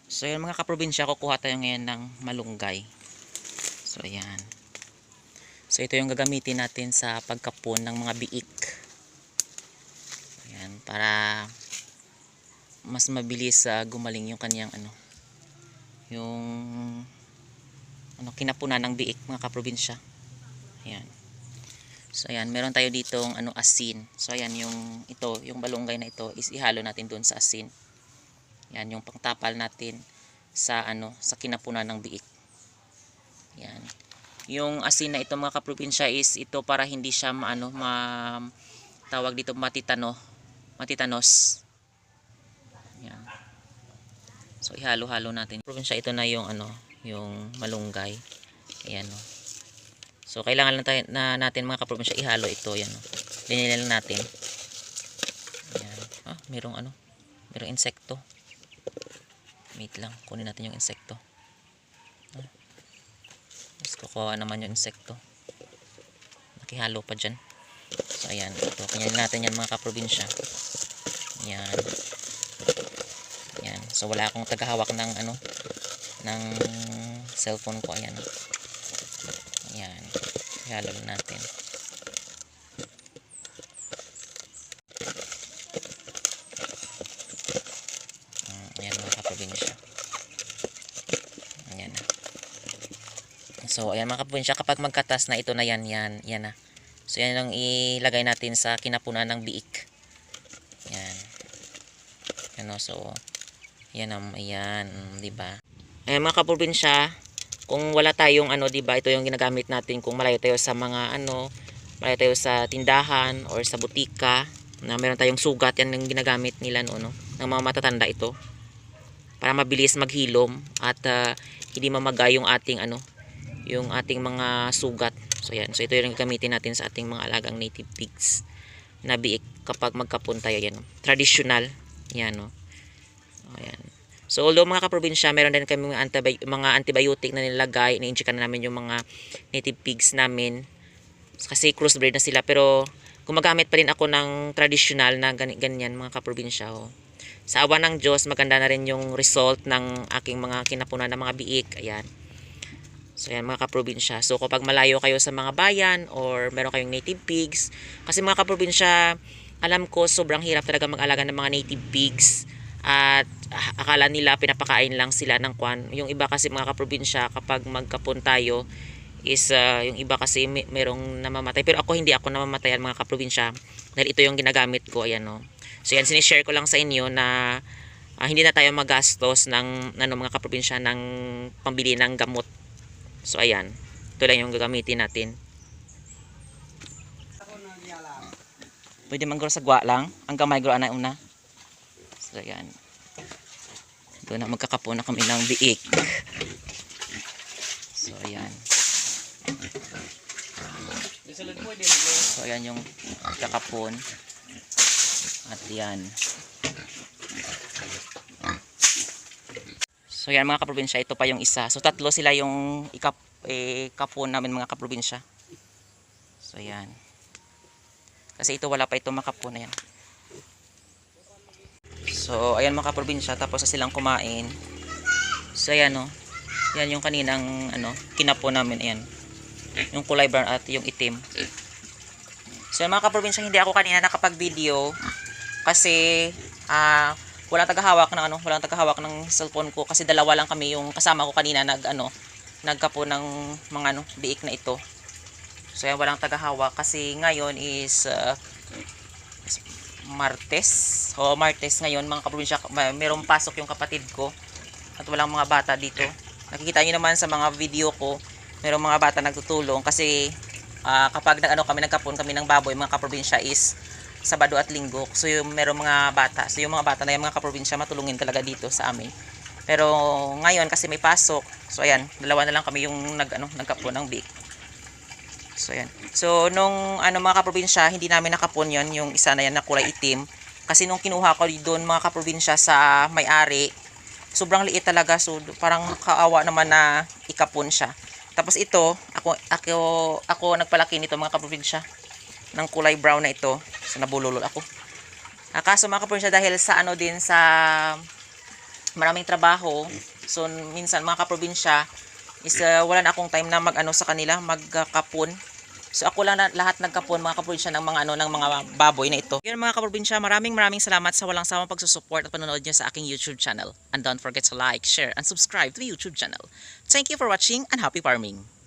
So yun mga kaprobinsya, kukuha tayo ngayon ng malunggay. So ayan. So ito yung gagamitin natin sa pagkapon ng mga biik. Ayan, para mas mabilis gumaling yung kanyang yung kinapunan ng biik mga kaprobinsya. Ayan. So ayan, meron tayo ditong asin. So ayan yung malunggay na ito is ihalo natin doon sa asin. Yan yung pangtapal natin sa sa kinapunan ng biik. Yan. Yung asin na ito mga kaprobinsya is ito para hindi siya tawag dito matitanos. Yan. So ihalo-halo natin. Probinsya ito na yung yung malunggay. Ayan oh. So kailangan lang natin mga kaprobinsya ihalo ito, yan oh. Linilin lang natin. Ayan. Merong insekto. Wait lang, kunin natin yung insekto. Mas kukuha naman yung insekto. Nakihalo pa dyan. So ayan, ito, kanyan natin yan mga kaprobinsya. Ayan. Ayan, so wala akong tagahawak ng ng cellphone ko. Ayan. Ayan, ihalo natin. Ayan mga kaprobinsya. Ayan na. So ayan mga kaprobinsya, kapag magkatas na ito na yan na. So yan lang ilagay natin sa kinapunan ng biik. Yan. So yan ayan, di ba? Ayan mga kaprobinsya, kung wala tayong di ba, ito yung ginagamit natin kung malayo tayo sa mga malayo tayo sa tindahan or sa butika na meron tayong sugat, yan yung ginagamit nila ng mga matatanda ito. Para mabilis maghilom at hindi mamagay yung ating yung ating mga sugat. So yan. So ito yung gagamitin natin sa ating mga alagang native pigs na biik kapag magkapon tayo. Yan. Traditional. Yan no. Ayan. So although mga kaprobinsya, meron din kami mga antibiotic na nilagay, na-injectan na namin yung mga native pigs namin kasi crossbreed na sila, pero gumagamit pa rin ako ng traditional na ganyan mga kaprobinsya. Sa awa ng Diyos, maganda na rin yung result ng aking mga kinapunan ng mga biik. Ayan. So yan mga kaprobinsya. So kapag malayo kayo sa mga bayan or meron kayong native pigs, kasi mga kaprobinsya, alam ko sobrang hirap talaga mag-alaga ng mga native pigs at akala nila pinapakain lang sila ng kwan. Yung iba kasi mga kaprobinsya, kapag magkapon tayo is yung iba kasi merong namamatay, pero hindi ako namamatayan mga kaprobinsya dahil ito yung ginagamit ko. Ayan no. So yan, sinishare ko lang sa inyo na hindi na tayo magastos ng mga kaprobinsya ng pambili ng gamot. So ayan, ito lang yung gagamitin natin. Pwede manggro sa gwa lang, ang gamay gro na una. So ayan, ito na, magkakapo na kami ng biik. So ayan. So ayan yung kakapon. At yan. So yan mga kaprobinsya, ito pa yung isa. So tatlo sila yung kapon namin mga kaprobinsya. So yan. Kasi ito wala pa ito makapon na yan. So ayan mga kaprobinsya, tapos na silang kumain. So ayan o. Yan yung kaninang kinapon namin. Ayan. Yung kulay brown at yung itim. So mga kaprobinsya, hindi ako kanina nakapag-video kasi walang tagahawak ng cellphone ko kasi dalawa lang kami yung kasama ko kanina nagkapo ng mga biik na ito. So yan, walang tagahawak kasi ngayon is Martes. Martes ngayon mga kaprobinsya, merong pasok yung kapatid ko at walang mga bata dito. Nakikita niyo naman sa mga video ko, merong mga bata nagtutulong kasi kapag kami nagkapon kami ng baboy mga kaprobinsya is Sabado at Linggo. So yung merong mga bata. So yung mga bata na yung mga kaprobinsya matulungin talaga dito sa amin. Pero ngayon kasi may pasok. So ayan, dalawa na lang kami yung nagkapon ng biik. So ayan. So nung mga kaprobinsya, hindi namin nakapon yon, yung isa na yan na kulay itim. Kasi nung kinuha ko doon mga kaprobinsya sa may-ari, sobrang liit talaga. So parang kaawa naman na ikapon siya. Tapos ito, ako nagpalaki nito mga kaprobinsya ng kulay brown na ito. So nabulolol ako. Kaso mga kaprobinsya, dahil sa din sa maraming trabaho. So minsan mga kaprobinsya is wala na akong time na mag-ano sa kanila, magkapon. So ako lang na, lahat nagkapon mga kaprobinsya ng mga ano ng mga baboy na ito. Yun mga kaprobinsya, maraming salamat sa walang sawang pagsusupport at panonood niyo sa aking YouTube channel. And don't forget to like, share, and subscribe to the YouTube channel. Thank you for watching and happy farming!